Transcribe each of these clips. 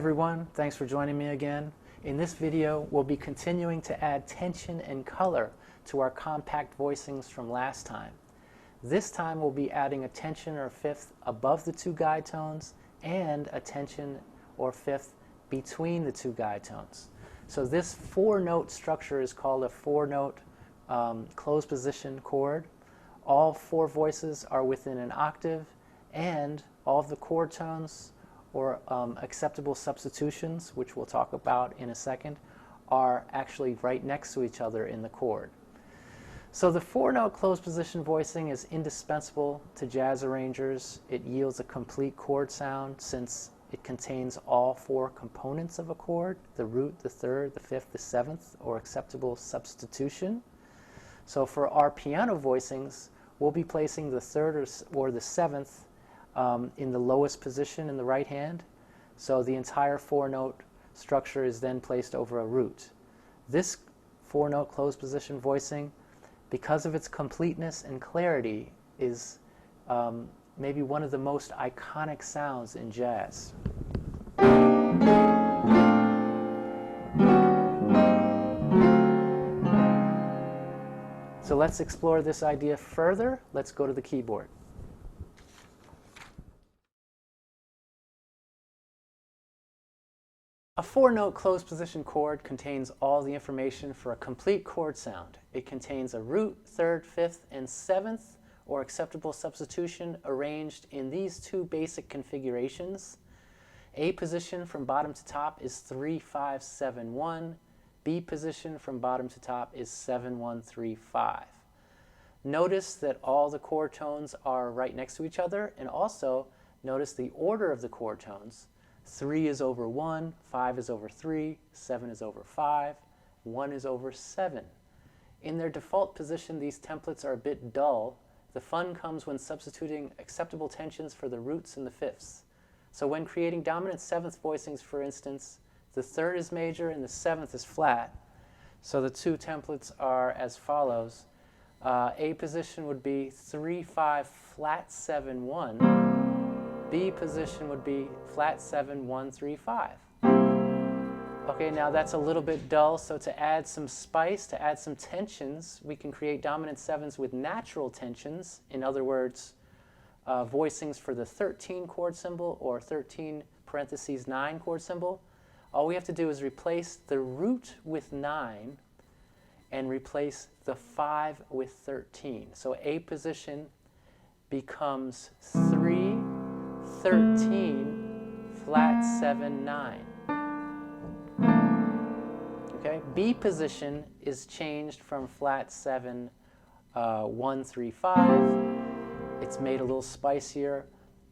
everyone, thanks for joining me again. In this video, we'll be continuing to add tension and color to our compact voicings from last time. This time we'll be adding a tension or fifth above the two guide tones and a tension or fifth between the two guide tones. So this four-note structure is called a four-note closed position chord. All four voices are within an octave, and all of the chord tones or acceptable substitutions, which we'll talk about in a second, are actually right next to each other in the chord. So the four-note closed position voicing is indispensable to jazz arrangers. It yields a complete chord sound since it contains all four components of a chord: the root, the third, the fifth, the seventh, or acceptable substitution. So for our piano voicings, we'll be placing the third or the seventh in the lowest position in the right hand. So the entire four-note structure is then placed over a root. This four-note closed position voicing, because of its completeness and clarity, is maybe one of the most iconic sounds in jazz. So let's explore this idea further. Let's go to the keyboard. A four-note closed position chord contains all the information for a complete chord sound. It contains a root, third, fifth, and seventh, or acceptable substitution, arranged in these two basic configurations. A position from bottom to top is 3-5-7-1. B position from bottom to top is 7-1-3-5. Notice that all the chord tones are right next to each other, and also notice the order of the chord tones. 3 is over 1, 5 is over 3, 7 is over 5, 1 is over 7. In their default position, these templates are a bit dull. The fun comes when substituting acceptable tensions for the roots and the fifths. So when creating dominant seventh voicings, for instance, the third is major and the seventh is flat. So the two templates are as follows. A position would be 3-5 flat 7-1. B position would be flat 7-1-3-5. Okay, now that's a little bit dull, so to add some spice, to add some tensions, we can create dominant sevens with natural tensions. In other words, voicings for the 13 chord symbol or 13 parentheses 9 chord symbol. All we have to do is replace the root with 9 and replace the 5 with 13. So A position becomes 3, 13, flat 7, 9. Okay, B position is changed from flat 7, 1, 3, 5. It's made a little spicier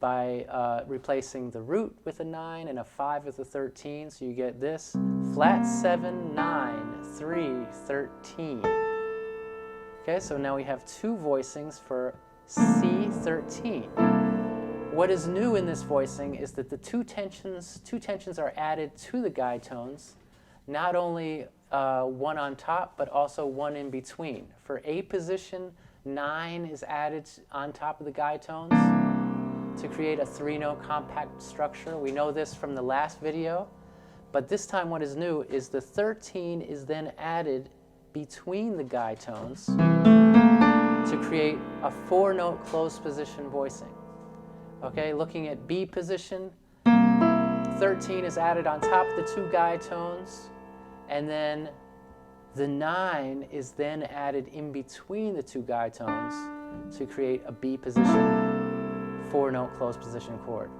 by replacing the root with a 9 and a 5 with a 13. So you get this: flat 7, 9, 3, 13. Okay, so now we have two voicings for C13. What is new in this voicing is that the two tensions are added to the guide tones, not only one on top, but also one in between. For A position, 9 is added on top of the guide tones to create a three-note compact structure. We know this from the last video, but this time what is new is the 13 is then added between the guide tones to create a four-note closed position voicing. Okay, looking at B position, 13 is added on top of the two guide tones, and then the 9 is then added in between the two guide tones to create a B position four-note closed position chord.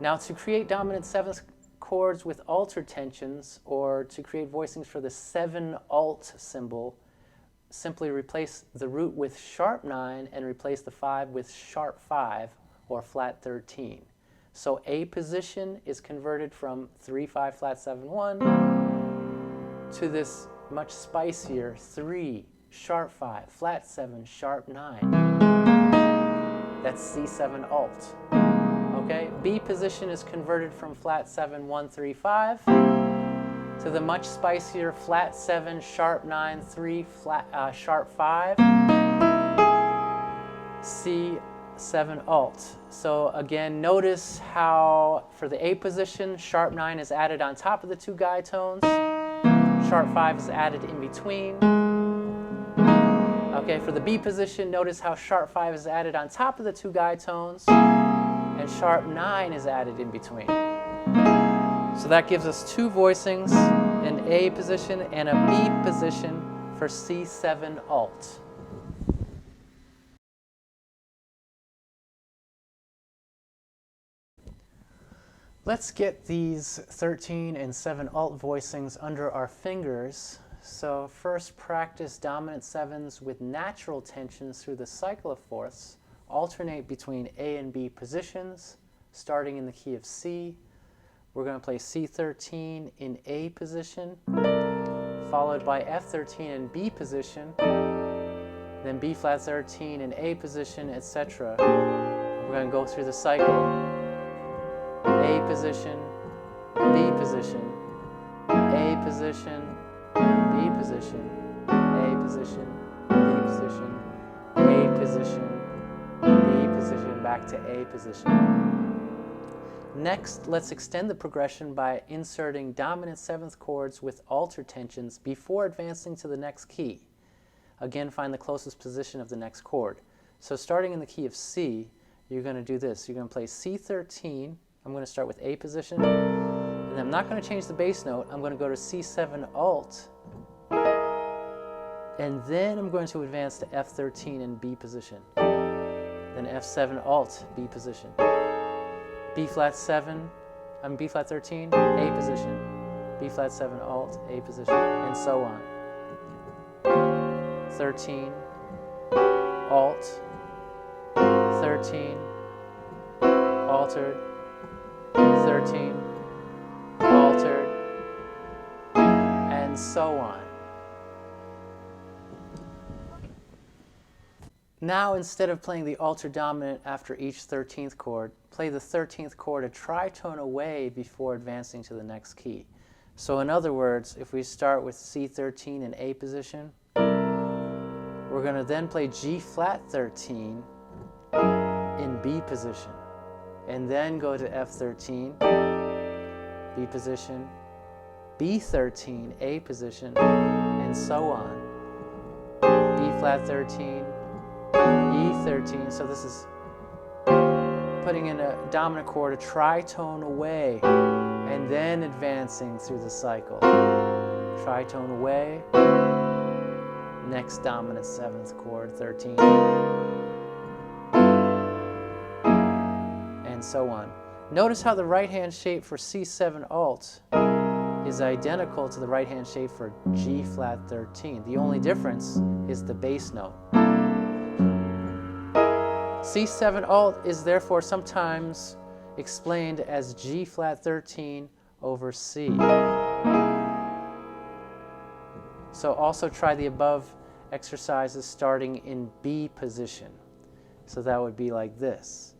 Now, to create dominant seventh chords with altered tensions, or to create voicings for the 7 alt symbol, simply replace the root with sharp 9 and replace the 5 with sharp 5, or flat 13. So A position is converted from 3-5 flat 7-1 to this much spicier 3 sharp 5 flat 7 sharp 9. That's C7 alt. Okay, B position is converted from flat 7-1-3-5 to the much spicier flat 7 sharp 9 3 flat sharp 5. C 7 alt. So again, notice how for the A position, sharp 9 is added on top of the 2 guide tones. Sharp 5 is added in between. Okay, for the B position, notice how sharp 5 is added on top of the 2 guide tones, and sharp 9 is added in between. So that gives us 2 voicings, an A position and a B position for C7 alt. Let's get these 13 and 7 alt voicings under our fingers. So first, practice dominant 7s with natural tensions through the cycle of fourths. Alternate between A and B positions, starting in the key of C. We're going to play C13 in A position, followed by F13 in B position, then B flat 13 in A position, etc. We're going to go through the cycle. A position, B position, A position, B position, A position, B position, A position, B position, back to A position. Next, let's extend the progression by inserting dominant 7th chords with altered tensions before advancing to the next key. Again, find the closest position of the next chord. So starting in the key of C, you're going to do this. You're going to play C13. I'm going to start with A position, and I'm not going to change the bass note. I'm going to go to C7 alt, and then I'm going to advance to F13 in B position, then F7 alt, B position, B flat 7, B flat 13, A position, B flat 7 alt, A position, and so on. 13, alt, 13, altered, 13, altered, and so on. Now, instead of playing the altered dominant after each 13th chord, play the 13th chord a tritone away before advancing to the next key. So in other words, if we start with C13 in A position, we're going to then play G flat 13 in B position, and then go to F13, B position, B13, A position, and so on. B flat 13, E13, so this is putting in a dominant chord, a tritone away, and then advancing through the cycle. Tritone away, next dominant 7th chord, 13, and so on. Notice how the right-hand shape for C7 alt is identical to the right-hand shape for G flat 13. The only difference is the bass note. C7 alt is therefore sometimes explained as G flat 13 over C. So also try the above exercises starting in B position. So that would be like this.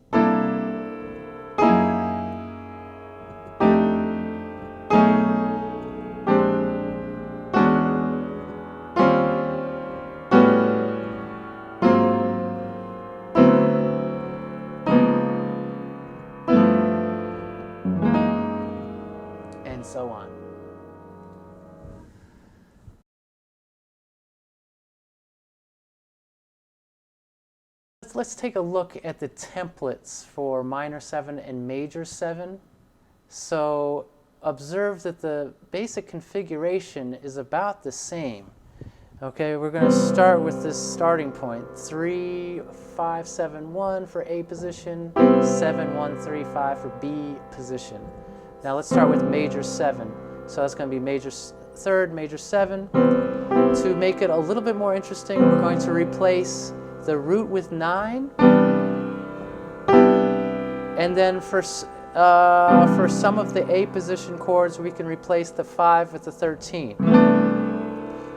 And so on. Let's take a look at the templates for minor 7 and major 7. So observe that the basic configuration is about the same. Okay, we're going to start with this starting point. 3, 5, 7, 1 for A position, 7, 1, 3, 5 for B position. Now let's start with major 7. So that's going to be major 3rd, major 7. To make it a little bit more interesting, we're going to replace the root with 9. And then for some of the A position chords, we can replace the 5 with the 13.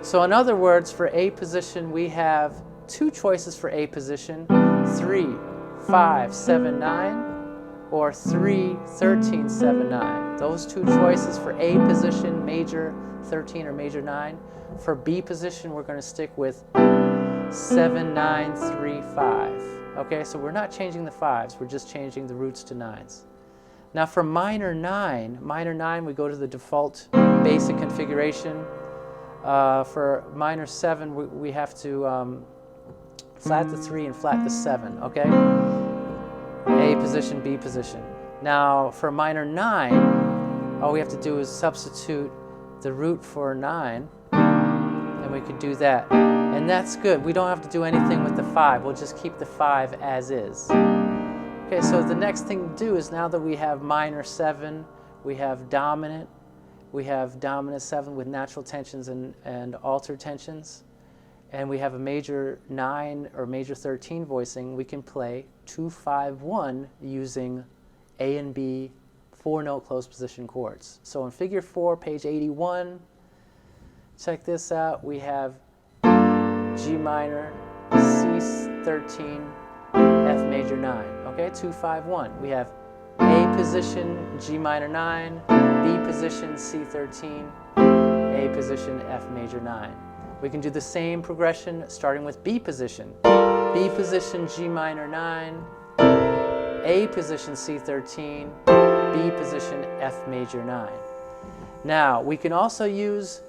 So in other words, for A position, we have 2 choices for A position, 3, 5, 7, 9. Or 3, 13, 7, 9. Those 2 choices for A position, major 13 or major 9. For B position, we're going to stick with 7, 9, 3, 5. Okay, so we're not changing the 5s, we're just changing the roots to 9s. Now for minor 9, we go to the default basic configuration. For minor 7, we have to flat the 3 and flat the 7, okay? A position, B position. Now for minor 9, all we have to do is substitute the root for 9, and we could do that. And that's good. We don't have to do anything with the 5. We'll just keep the 5 as is. Okay, so the next thing to do is, now that we have minor 7, we have dominant 7 with natural tensions and altered tensions, and we have a major 9 or major 13 voicing, we can play 2-5-1 using A and B 4-note closed position chords. So in figure 4, page 81, check this out. We have G minor, C13, F major 9. Okay, 2-5-1. We have A position, G minor 9, B position, C13, A position, F major 9. We can do the same progression starting with B position. B position, G minor 9, A position, C13, B position, F major 9. Now, we can also use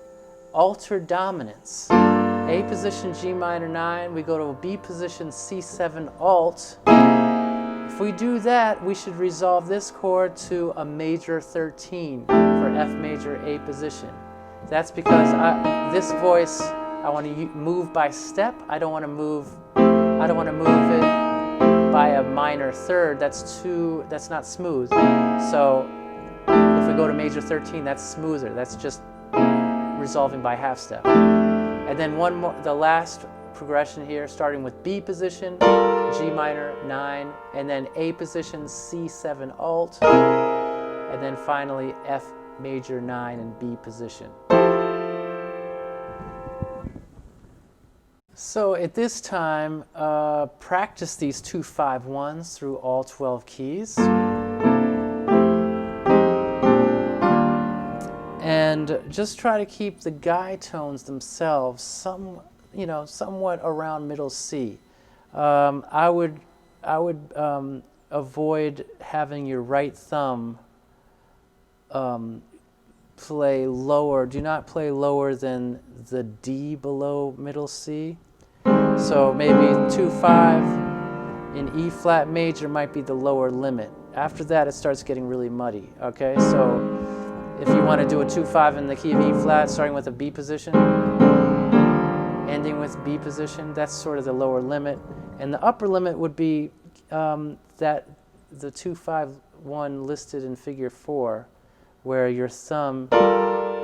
altered dominants. A position, G minor 9, we go to a B position, C7 alt. If we do that, we should resolve this chord to a major 13 for F major A position. That's because this voice, I want to move by step. I don't want to move it by a minor third. That's not smooth. So if we go to major 13, that's smoother. That's just resolving by half step. And then the last progression here, starting with B position, G minor 9, and then A position, C7 alt, and then finally F major 9 and B position. So at this time, practice these 2-5-1s through all 12 keys. And just try to keep the guide tones themselves somewhat around middle C. I would avoid having your right thumb play lower. Do not play lower than the D below middle C. So maybe 2-5 in E flat major might be the lower limit. After that, it starts getting really muddy. Okay, so if you want to do a 2-5 in the key of E flat, starting with a B position, ending with B position, that's sort of the lower limit. And the upper limit would be that the 2-5-1 listed in figure 4, where your thumb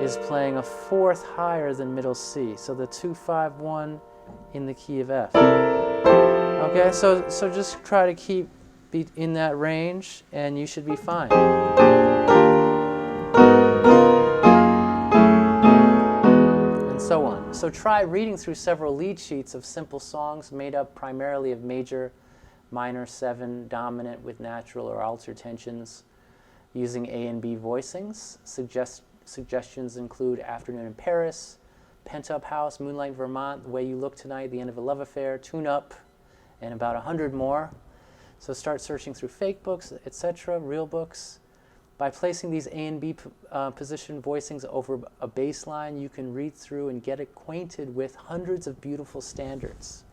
is playing a fourth higher than middle C. So the 2-5-1 in the key of F. Okay, so just try to be in that range, and you should be fine. So on. So try reading through several lead sheets of simple songs made up primarily of major, minor 7, dominant with natural or altered tensions, using A and B voicings. Suggestions include Afternoon in Paris, Pent Up House, Moonlight Vermont, The Way You Look Tonight, The End of a Love Affair, Tune Up, and about 100 more. So start searching through fake books, etc., real books. By placing these A and B position voicings over a bass line, you can read through and get acquainted with hundreds of beautiful standards.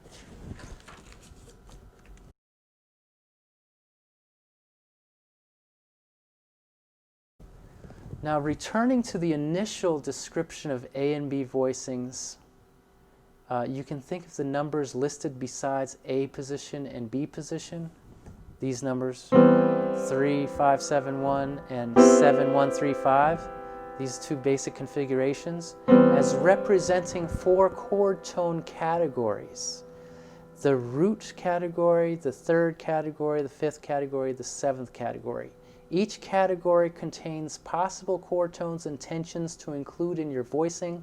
Now, returning to the initial description of A and B voicings, you can think of the numbers listed besides A position and B position. These numbers, 3-5-7-1 and 7-1-3-5, these two basic configurations, as representing 4 chord tone categories. The root category, the third category, the fifth category, the seventh category. Each category contains possible chord tones and tensions to include in your voicing.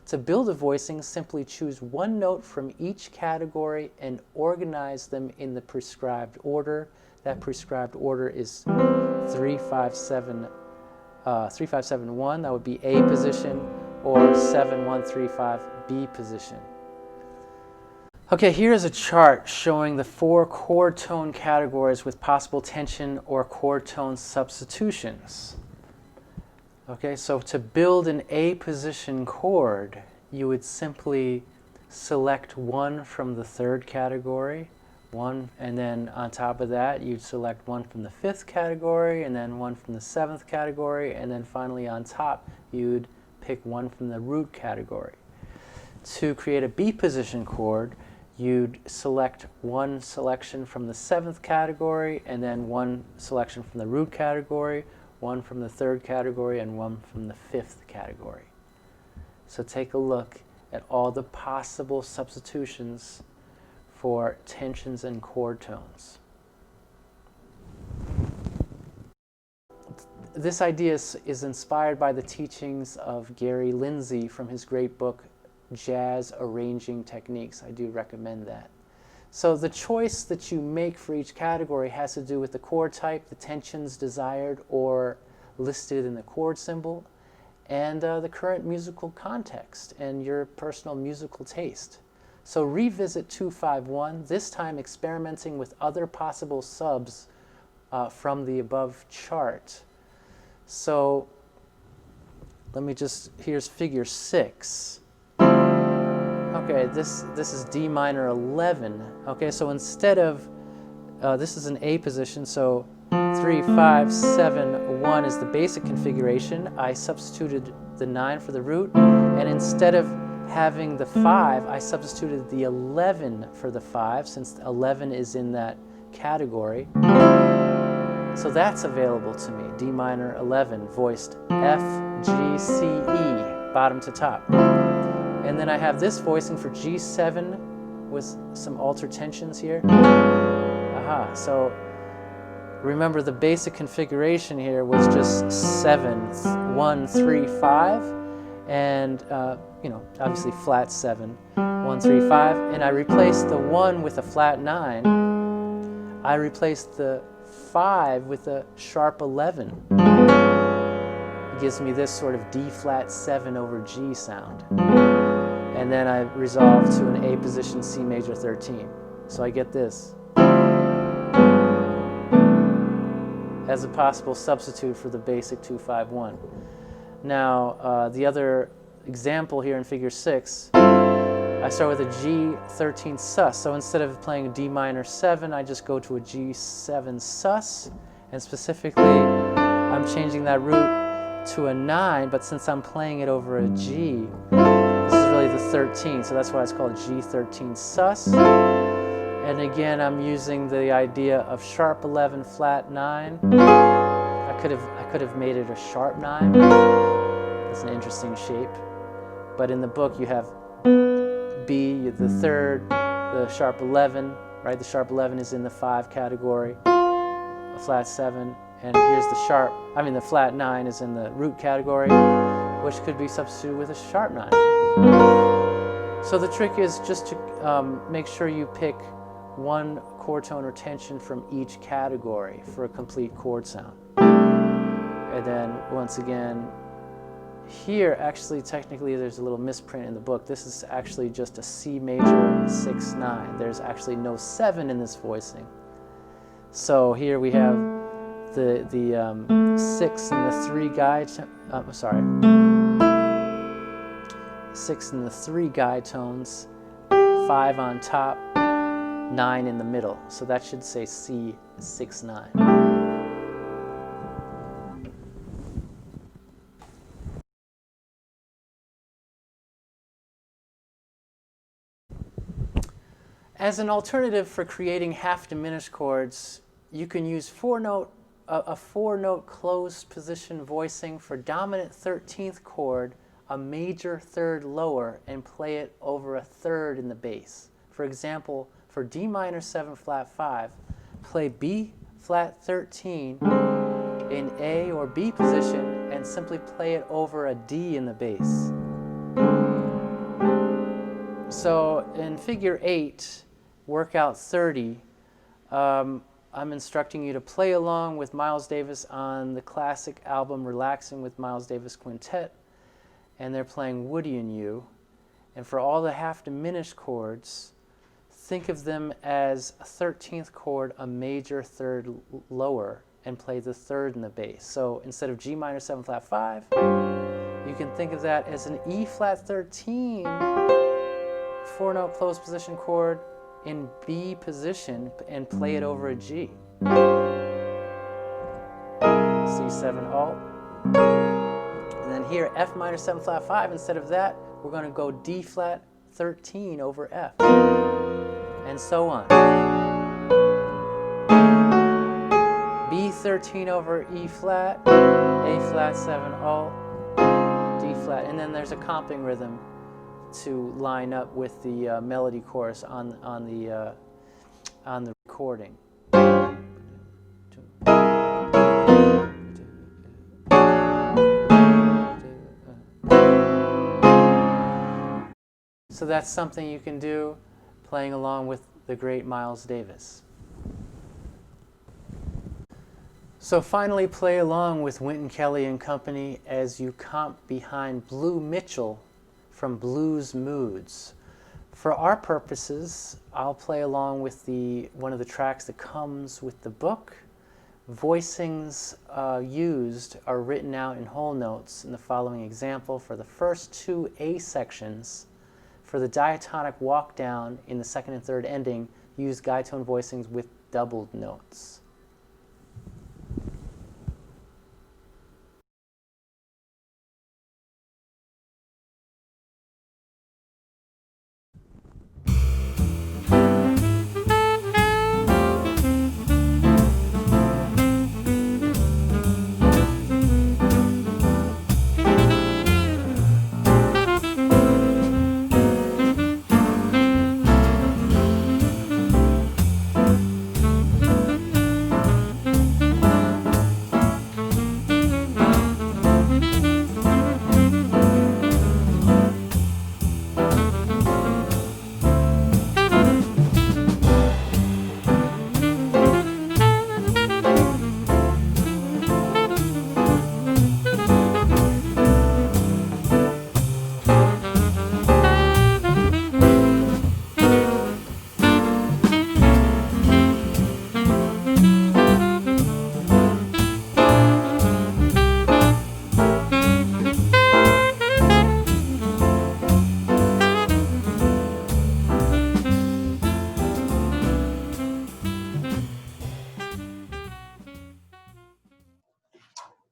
To build a voicing, simply choose one note from each category and organize them in the prescribed order. That prescribed order is 3-5-7-1. That would be A position, or 7-1-3-5 B position. Okay, here's a chart showing the 4 chord tone categories with possible tension or chord tone substitutions. Okay, so to build an A position chord, you would simply select one from the 3rd category, one, and then on top of that you'd select one from the 5th category, and then one from the 7th category, and then finally on top you'd pick one from the root category. To create a B position chord, you'd select one selection from the 7th category, and then one selection from the root category, one from the 3rd category, and one from the 5th category. So take a look at all the possible substitutions for tensions and chord tones. This idea is inspired by the teachings of Gary Lindsay from his great book, Jazz Arranging Techniques. I do recommend that. So the choice that you make for each category has to do with the chord type, the tensions desired or listed in the chord symbol, and the current musical context and your personal musical taste. So revisit 251, this time experimenting with other possible subs from the above chart. So let me just, here's figure 6. Okay, this is D minor 11. Okay, so instead of, this is an A position, so 3, 5, 7, 1 is the basic configuration. I substituted the 9 for the root, and instead of having the 5, I substituted the 11 for the 5, since 11 is in that category. So that's available to me, D minor 11, voiced F, G, C, E, bottom to top. And then I have this voicing for G7 with some altered tensions here. Aha, so remember the basic configuration here was just 7, 1, 3, 5, and you know, obviously flat 7, 1, 3, 5, and I replaced the 1 with a flat 9. I replaced the 5 with a sharp 11. It gives me this sort of D flat 7 over G sound. And then I resolve to an A position C major 13. So I get this as a possible substitute for the basic 251. Now, the other example here in figure 6, I start with a G13 sus. So instead of playing a D minor 7, I just go to a G7 sus. And specifically, I'm changing that root to a 9, but since I'm playing it over a G, this is really the 13, so that's why it's called G13 sus. And again, I'm using the idea of sharp 11, flat 9. I could have made it a sharp 9. It's an interesting shape. But in the book, you have B, the 3rd, the sharp 11, right? The sharp 11 is in the 5 category, a flat 7, and here's the flat 9 is in the root category, which could be substituted with a sharp 9. So the trick is just to make sure you pick one chord tone or tension from each category for a complete chord sound. And then once again, here actually technically there's a little misprint in the book. This is actually just a C major 6-9. There's actually no 7 in this voicing. So here we have the 6 and the 3 guide, 6 and the 3 guide tones, 5 on top, 9 in the middle. So that should say C 6-9. As an alternative for creating half-diminished chords, you can use a 4-note closed position voicing for dominant 13th chord, a major 3rd lower, and play it over a 3rd in the bass. For example, for D minor 7 flat 5, play B flat 13 in A or B position and simply play it over a D in the bass. So in figure 8, workout 30, I'm instructing you to play along with Miles Davis on the classic album Relaxing with Miles Davis Quintet, and they're playing Woody and You. And for all the half-diminished chords, think of them as a 13th chord, a major third lower, and play the third in the bass. So instead of G minor 7 flat 5, you can think of that as an E flat 13 4-note closed position chord in B position and play it over a G. C7 alt. And then here, F minor 7 flat 5, instead of that, we're going to go D flat 13 over F. And so on. B13 over E flat, A flat 7 alt, D flat. And then there's a comping rhythm to line up with the melody chorus on the recording. So that's something you can do playing along with the great Miles Davis. So finally, play along with Wynton Kelly and Company as you comp behind Blue Mitchell from Blues Moods. For our purposes, I'll play along with one of the tracks that comes with the book. Voicings used are written out in whole notes in the following example. For the first two A sections, for the diatonic walk down in the second and third ending, use guide tone voicings with doubled notes.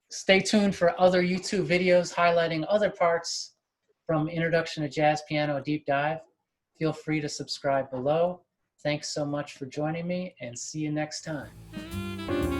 Stay tuned for other YouTube videos highlighting other parts from Introduction to Jazz Piano Deep Dive. Feel free to subscribe below. Thanks so much for joining me, and see you next time.